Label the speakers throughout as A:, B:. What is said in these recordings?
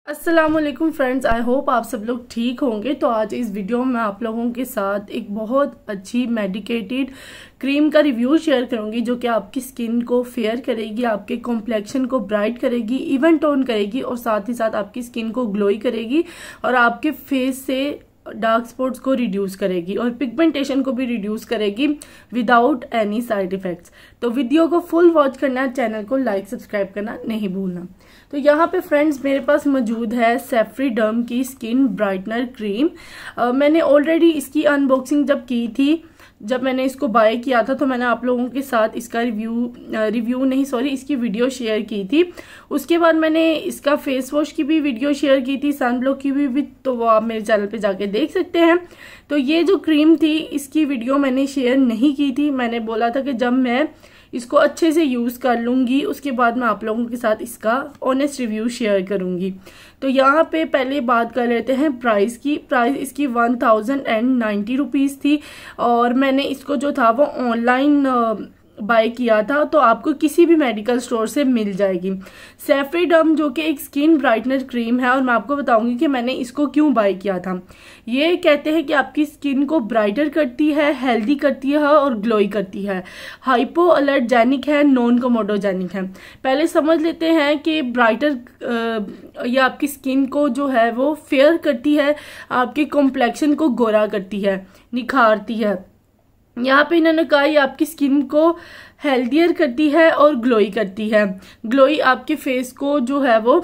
A: अस्सलाम वालेकुम friends, I hope आप सब लोग ठीक होंगे। तो आज इस वीडियो में आप लोगों के साथ एक बहुत अच्छी मेडिकेटेड क्रीम का रिव्यू शेयर करूंगी जो कि आपकी स्किन को फेयर करेगी, आपके कॉम्प्लेक्शन को ब्राइट करेगी, इवन टोन करेगी और साथ ही साथ आपकी स्किन को ग्लोई करेगी और आपके फेस से डार्क स्पॉट्स को रिड्यूस करेगी और पिगमेंटेशन को भी रिड्यूस करेगी विदाउट एनी साइड इफेक्ट्स। तो वीडियो को फुल वॉच करना, चैनल को लाइक सब्सक्राइब करना नहीं भूलना। तो यहाँ पे फ्रेंड्स मेरे पास मौजूद है सेफ्रीडर्म की स्किन ब्राइटनर क्रीम। मैंने ऑलरेडी इसकी अनबॉक्सिंग जब की थी, जब मैंने इसको बाय किया था तो मैंने आप लोगों के साथ इसका इसकी वीडियो शेयर की थी। उसके बाद मैंने इसका फेस वॉश की भी वीडियो शेयर की थी, सन ब्लॉक की भी, तो वो आप मेरे चैनल पे जाके देख सकते हैं। तो ये जो क्रीम थी इसकी वीडियो मैंने शेयर नहीं की थी। मैंने बोला था कि जब मैं इसको अच्छे से यूज़ कर लूँगी उसके बाद मैं आप लोगों के साथ इसका ऑनेस्ट रिव्यू शेयर करूँगी। तो यहाँ पे पहले बात कर लेते हैं प्राइस की। प्राइस इसकी 1090 रुपीज़ थी और मैंने इसको जो था वो ऑनलाइन बाय किया था, तो आपको किसी भी मेडिकल स्टोर से मिल जाएगी। सेफ्रीडर्म जो कि एक स्किन ब्राइटनर क्रीम है और मैं आपको बताऊंगी कि मैंने इसको क्यों बाय किया था। ये कहते हैं कि आपकी स्किन को ब्राइटर करती है, हेल्दी करती है और ग्लोई करती है, हाइपो अलर्जेनिक है, नॉन कोमोडोजेनिक है। पहले समझ लेते हैं कि ब्राइटर ये आपकी स्किन को जो है वो फेयर करती है, आपके कॉम्प्लेक्शन को गोरा करती है, निखारती है। यहाँ पे इन्होंने कहा ये आपकी स्किन को हेल्दियर करती है और ग्लोई करती है। ग्लोई आपके फेस को जो है वो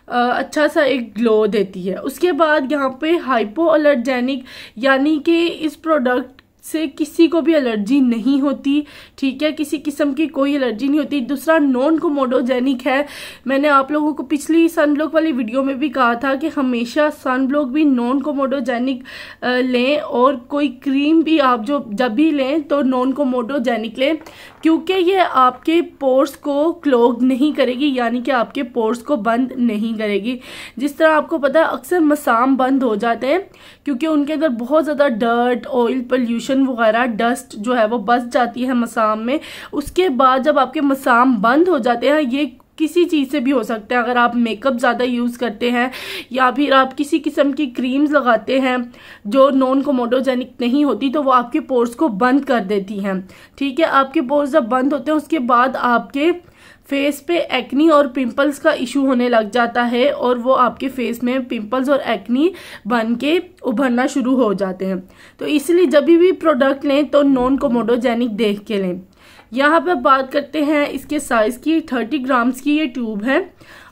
A: अच्छा सा एक ग्लो देती है। उसके बाद यहाँ पे हाइपो अलर्जेनिक, यानी कि इस प्रोडक्ट से किसी को भी एलर्जी नहीं होती, ठीक है, किसी किस्म की कोई एलर्जी नहीं होती। दूसरा नॉन कोमोडोजेनिक है। मैंने आप लोगों को पिछली सनब्लॉक वाली वीडियो में भी कहा था कि हमेशा सनब्लॉक भी नॉन कोमोडोजेनिक लें और कोई क्रीम भी आप जब भी लें तो नॉन कोमोडोजेनिक लें, क्योंकि ये आपके पोर्स को क्लॉग नहीं करेगी, यानी कि आपके पोर्स को बंद नहीं करेगी। जिस तरह आपको पता है अक्सर मसाम बंद हो जाते हैं क्योंकि उनके अंदर बहुत ज़्यादा डर्ट, ऑयल, पोल्यूशन वगैरह, डस्ट जो है वो बस जाती है मसाम में। उसके बाद जब आपके मसाम बंद हो जाते हैं, ये किसी चीज़ से भी हो सकता है, अगर आप मेकअप ज़्यादा यूज़ करते हैं या फिर आप किसी किस्म की क्रीम्स लगाते हैं जो नॉन कोमोडोजेनिक नहीं होती, तो वो आपके पोर्स को बंद कर देती हैं, ठीक है। आपके पोर्स जब बंद होते हैं उसके बाद आपके फेस पे एक्नी और पिंपल्स का इशू होने लग जाता है और वो आपके फेस में पिंपल्स और एक्नी बन के उभरना शुरू हो जाते हैं। तो इसलिए जब भी प्रोडक्ट लें तो नॉन कोमोडोजेनिक देख के लें। यहाँ पे बात करते हैं इसके साइज़ की। 30 ग्राम्स की ये ट्यूब है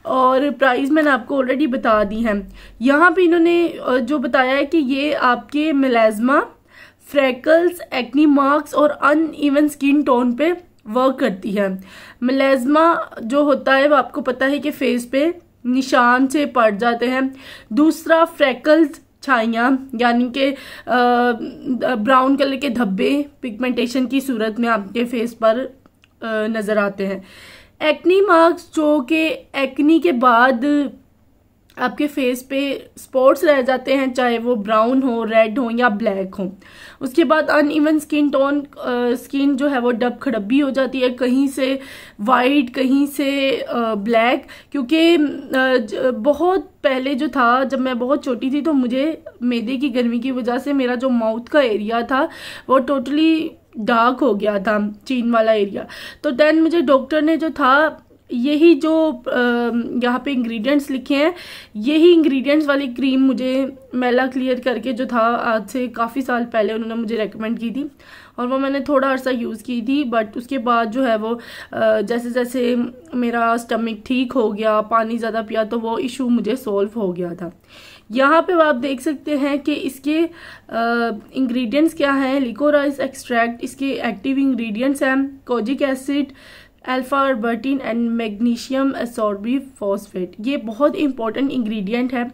A: और प्राइस मैंने आपको ऑलरेडी बता दी है। यहाँ पे इन्होंने जो बताया है कि ये आपके मेलाज्मा, फ्रेकल्स, एक्नी मार्क्स और अनइवन स्किन टोन पे वर्क करती है। मेलाज्मा जो होता है वो आपको पता है कि फेस पे निशान से पड़ जाते हैं। दूसरा फ्रेकल्स, छाइयाँ, यानी कि ब्राउन कलर के धब्बे पिगमेंटेशन की सूरत में आपके फेस पर नज़र आते हैं। एक्नी मार्क्स जो कि एक्नी के बाद आपके फेस पे स्पॉट्स रह जाते हैं, चाहे वो ब्राउन हो, रेड हो या ब्लैक हो। उसके बाद अनइवन स्किन टोन, स्किन जो है वो डब खड़ब्बी हो जाती है, कहीं से वाइट कहीं से ब्लैक। क्योंकि बहुत पहले जो था, जब मैं बहुत छोटी थी तो मुझे मैदे की गर्मी की वजह से मेरा जो माउथ का एरिया था वो टोटली डार्क हो गया था, चीन वाला एरिया। तो देन मुझे डॉक्टर ने जो था यही जो यहाँ पे इंग्रेडिएंट्स लिखे हैं, यही इंग्रेडिएंट्स वाली क्रीम मुझे मेला क्लियर करके जो था, आज से काफ़ी साल पहले उन्होंने मुझे रेकमेंड की थी और वो मैंने थोड़ा अर्सा यूज़ की थी। बट उसके बाद जो है वो जैसे जैसे मेरा स्टमक ठीक हो गया, पानी ज़्यादा पिया, तो वो इशू मुझे सॉल्व हो गया था। यहाँ पे आप देख सकते हैं कि इसके इंग्रेडिएंट्स क्या हैं। लिकोराइस एक्सट्रैक्ट इसके एक्टिव इंग्रेडिएंट्स हैं, kojic acid, alpha arbutin and magnesium ascorbic phosphate. ये बहुत इंपॉर्टेंट इंग्रेडिएंट है।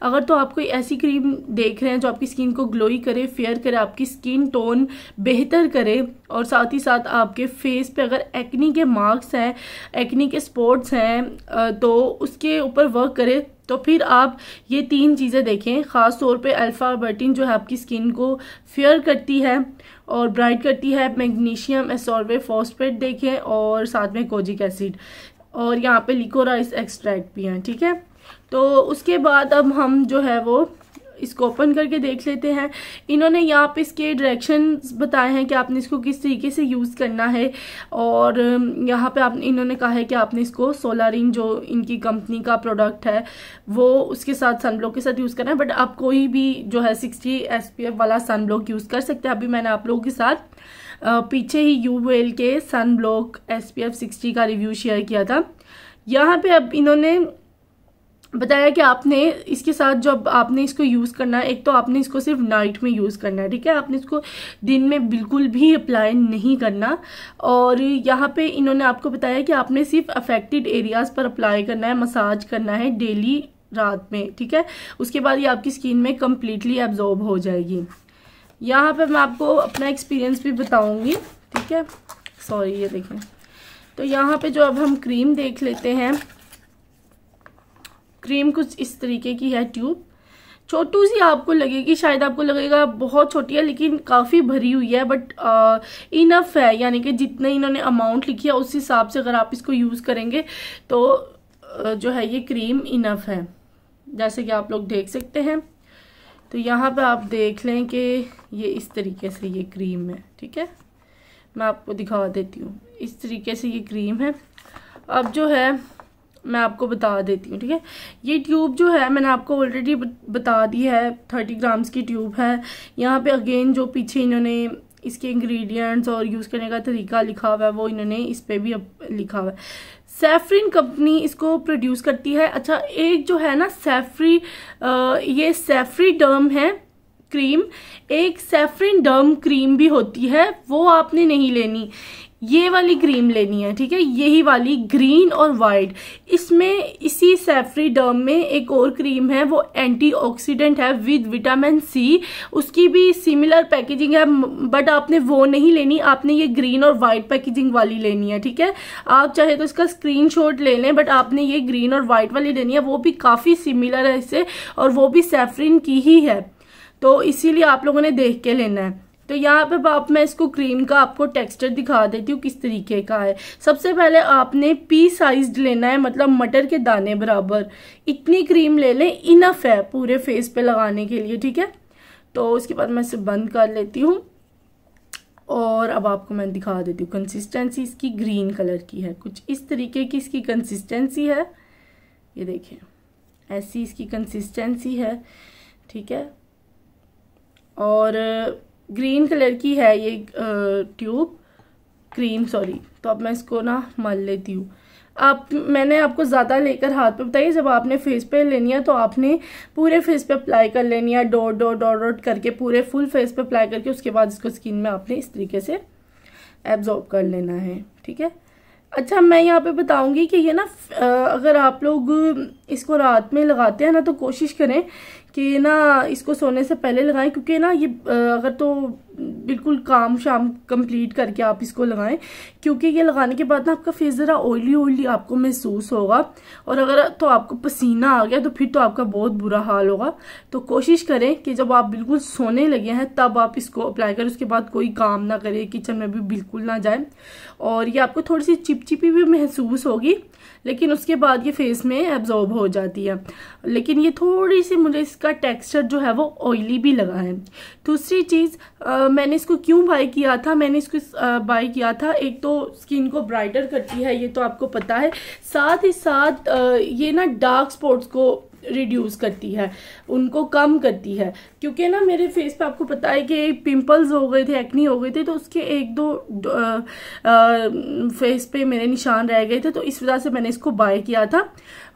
A: अगर तो आप कोई ऐसी क्रीम देख रहे हैं जो आपकी स्किन को ग्लोई करे, फेयर करे, आपकी स्किन टोन बेहतर करे और साथ ही साथ आपके फेस पे अगर एक्नी के मार्क्स हैं, एक्नी के स्पॉट्स हैं, तो उसके ऊपर वर्क करे, तो फिर आप ये 3 चीज़ें देखें। ख़ास तौर पे अल्फा अर्बर्टिन जो है आपकी स्किन को फेयर करती है और ब्राइट करती है, मैग्नीशियम एसॉर्बिक फॉस्फेट देखें और साथ में कोजिक एसिड, और यहाँ पे लिकोराइस एक्सट्रैक्ट भी हैं, ठीक है। तो उसके बाद अब हम जो है वो इसको ओपन करके देख लेते हैं। इन्होंने यहाँ पे इसके डायरेक्शंस बताए हैं कि आपने इसको किस तरीके से यूज़ करना है, और यहाँ पे इन्होंने कहा है कि आपने इसको सोलारिन जो इनकी कंपनी का प्रोडक्ट है वो उसके साथ सनब्लॉक के साथ यूज़ करना है। बट आप कोई भी जो है 60 SPF वाला सनब्लॉक यूज़ कर सकते हैं। अभी मैंने आप लोगों के साथ पीछे ही यूवेल के सनब्लॉक SPF 60 का रिव्यू शेयर किया था। यहाँ पे अब इन्होंने बताया कि आपने इसके साथ जब आपने इसको यूज़ करना है, एक तो आपने इसको सिर्फ नाइट में यूज़ करना है, ठीक है, आपने इसको दिन में बिल्कुल भी अप्लाई नहीं करना। और यहाँ पे इन्होंने आपको बताया कि आपने सिर्फ अफेक्टेड एरियाज़ पर अप्लाई करना है, मसाज करना है डेली रात में, ठीक है। उसके बाद ये आपकी स्किन में कम्प्लीटली एब्जॉर्ब हो जाएगी। यहाँ पर मैं आपको अपना एक्सपीरियंस भी बताऊँगी, ठीक है। सॉरी, ये देखें। तो यहाँ पर जो अब हम क्रीम देख लेते हैं। क्रीम कुछ इस तरीके की है, ट्यूब छोटू सी आपको लगेगी, शायद आपको लगेगा बहुत छोटी है, लेकिन काफ़ी भरी हुई है, बट इनफ है। यानी कि जितने इन्होंने अमाउंट लिखी है उस हिसाब से अगर आप इसको यूज़ करेंगे तो जो है ये क्रीम इनफ है, जैसे कि आप लोग देख सकते हैं। तो यहाँ पे आप देख लें कि ये इस तरीके से ये क्रीम है, ठीक है। मैं आपको दिखा देती हूँ, इस तरीके से ये क्रीम है। अब जो है मैं आपको बता देती हूँ, ठीक है। ये ट्यूब जो है मैंने आपको ऑलरेडी बता दी है, 30 ग्राम्स की ट्यूब है। यहाँ पे अगेन जो पीछे इन्होंने इसके इंग्रेडिएंट्स और यूज़ करने का तरीका लिखा हुआ है वो इन्होंने इस पे भी लिखा हुआ है। सैफरिन कंपनी इसको प्रोड्यूस करती है। अच्छा, एक जो है ना ये सैफरीडर्म है क्रीम, एक सैफरिन डर्म क्रीम भी होती है, वो आपने नहीं लेनी, ये वाली क्रीम लेनी है, ठीक है। यही वाली ग्रीन और वाइट। इसमें इसी सैफरीडर्म में एक और क्रीम है, वो एंटीऑक्सीडेंट है विद विटामिन सी, उसकी भी सिमिलर पैकेजिंग है, बट आपने वो नहीं लेनी, आपने ये ग्रीन और वाइट पैकेजिंग वाली लेनी है, ठीक है। आप चाहे तो इसका स्क्रीनशॉट ले लें, बट आपने ये ग्रीन और वाइट वाली लेनी है, वो भी काफ़ी सिमिलर है इससे, और वो भी सैफरिन की ही है, तो इसीलिए आप लोगों ने देख के लेना है। तो यहाँ पे मैं इसको क्रीम का आपको टेक्सचर दिखा देती हूँ किस तरीके का है। सबसे पहले आपने पी साइज्ड लेना है, मतलब मटर के दाने बराबर, इतनी क्रीम ले लें, इनफ है पूरे फेस पे लगाने के लिए, ठीक है। तो उसके बाद मैं इसे बंद कर लेती हूँ और अब आपको मैं दिखा देती हूँ। कंसिस्टेंसी इसकी ग्रीन कलर की है, कुछ इस तरीके की इसकी कंसिस्टेंसी है, ये देखें, ऐसी इसकी कंसिस्टेंसी है, ठीक है। और ग्रीन कलर की है ये ट्यूब क्रीम, सॉरी। तो अब मैं इसको ना मल लेती हूँ। मैंने आपको ज़्यादा लेकर हाथ पे बताइए, जब आपने फेस पे लेनी है तो आपने पूरे फेस पे अप्लाई कर लेनी है, डॉट डॉट डॉट डॉट करके पूरे फुल फेस पे अप्लाई करके उसके बाद इसको स्किन में आपने इस तरीके से एब्जॉर्ब कर लेना है, ठीक है। अच्छा, मैं यहाँ पे बताऊंगी कि ये ना अगर आप लोग इसको रात में लगाते हैं ना तो कोशिश करें कि ना इसको सोने से पहले लगाएं, क्योंकि ना ये अगर तो बिल्कुल काम शाम कंप्लीट करके आप इसको लगाएं, क्योंकि ये लगाने के बाद ना आपका फेस ज़रा ऑयली ऑयली आपको महसूस होगा, और अगर तो आपको पसीना आ गया तो फिर तो आपका बहुत बुरा हाल होगा। तो कोशिश करें कि जब आप बिल्कुल सोने लगे हैं तब आप इसको अप्लाई करें, उसके बाद कोई काम ना करें, किचन में भी बिल्कुल ना जाए, और ये आपको थोड़ी सी चिपचिपी भी महसूस होगी, लेकिन उसके बाद ये फेस में एब्जॉर्ब हो जाती है। लेकिन ये थोड़ी सी मुझे इसका टेक्सचर जो है वो ऑयली भी लगा है। दूसरी चीज़, मैंने इसको क्यों बाय किया था, मैंने इसको बाय किया था, एक तो स्किन को ब्राइटर करती है, ये तो आपको पता है, साथ ही साथ ये ना डार्क स्पॉट्स को रिड्यूस करती है, उनको कम करती है। क्योंकि ना मेरे फेस पे आपको पता है कि पिंपल्स हो गए थे, एक्नी हो गए थे, तो उसके एक दो फेस पे मेरे निशान रह गए थे, तो इस वजह से मैंने इसको बाय किया था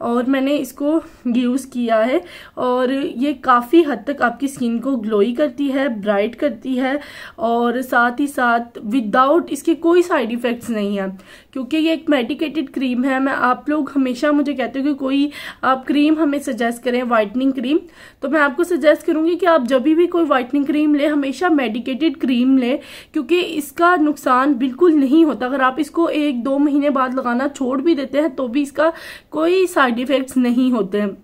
A: और मैंने इसको यूज़ किया है। और ये काफ़ी हद तक आपकी स्किन को ग्लोई करती है, ब्राइट करती है, और साथ ही साथ विदाउट इसके कोई साइड इफ़ेक्ट्स नहीं है, क्योंकि ये एक मेडिकेटेड क्रीम है। मैं आप लोग हमेशा मुझे कहते हो कि कोई आप क्रीम हमें सजेस्ट करें, वाइटनिंग क्रीम, तो मैं आपको सजेस्ट करूंगी कि आप जब भी कोई वाइटनिंग क्रीम ले हमेशा मेडिकेटेड क्रीम ले, क्योंकि इसका नुकसान बिल्कुल नहीं होता। अगर आप इसको 1-2 महीने बाद लगाना छोड़ भी देते हैं तो भी इसका कोई साइड इफेक्ट्स नहीं होते हैं।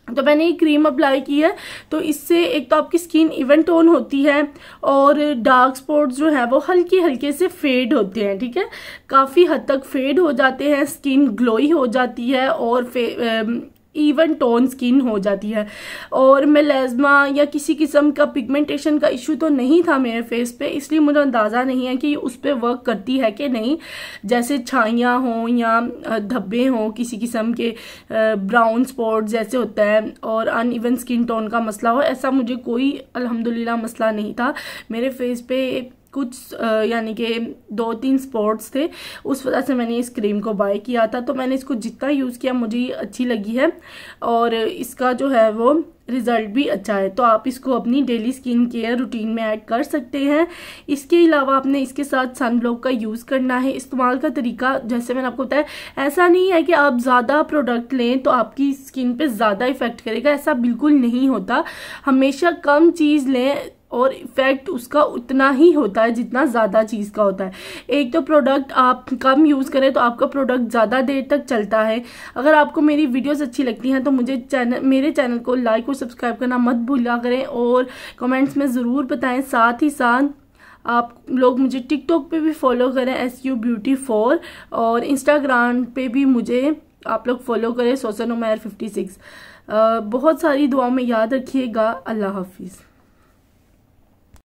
A: तो मैंने ये क्रीम अप्लाई की है, तो इससे एक तो आपकी स्किन इवन टोन होती है और डार्क स्पॉट्स जो है वो हल्के हल्के से फेड होते हैं, ठीक है, काफ़ी हद तक फेड हो जाते हैं, स्किन ग्लोई हो जाती है और इवन टोन स्किन हो जाती है। और मेलास्मा या किसी किस्म का पिगमेंटेशन का इशू तो नहीं था मेरे फेस पे, इसलिए मुझे अंदाज़ा नहीं है कि उस पर वर्क करती है कि नहीं। जैसे छाइयाँ हों या धब्बे हों, किसी किस्म के ब्राउन स्पॉट जैसे होता है और अनइवन स्किन टोन का मसला हो, ऐसा मुझे कोई अल्हम्दुलिल्लाह मसला नहीं था। मेरे फेस पे कुछ यानी कि 2-3 स्पॉट्स थे, उस वजह से मैंने इस क्रीम को बाय किया था। तो मैंने इसको जितना यूज़ किया मुझे ये अच्छी लगी है और इसका जो है वो रिज़ल्ट भी अच्छा है। तो आप इसको अपनी डेली स्किन केयर रूटीन में ऐड कर सकते हैं। इसके अलावा आपने इसके साथ सनब्लॉक का यूज़ करना है। इस्तेमाल का तरीका जैसे मैंने आपको बताया, ऐसा नहीं है कि आप ज़्यादा प्रोडक्ट लें तो आपकी स्किन पे ज़्यादा इफ़ेक्ट करेगा, ऐसा बिल्कुल नहीं होता। हमेशा कम चीज़ लें और इफ़ेक्ट उसका उतना ही होता है जितना ज़्यादा चीज़ का होता है। एक तो प्रोडक्ट आप कम यूज़ करें तो आपका प्रोडक्ट ज़्यादा देर तक चलता है। अगर आपको मेरी वीडियोस अच्छी लगती हैं तो मेरे चैनल को लाइक और सब्सक्राइब करना मत भूला करें और कमेंट्स में ज़रूर बताएं। साथ ही साथ आप लोग मुझे टिकटॉक पे भी फॉलो करें SU Beauty 4 और इंस्टाग्राम पे भी मुझे आप लोग फॉलो करें सोसन उमैर 56। बहुत सारी दुआओं में याद रखिएगा। अल्लाह हाफिज़।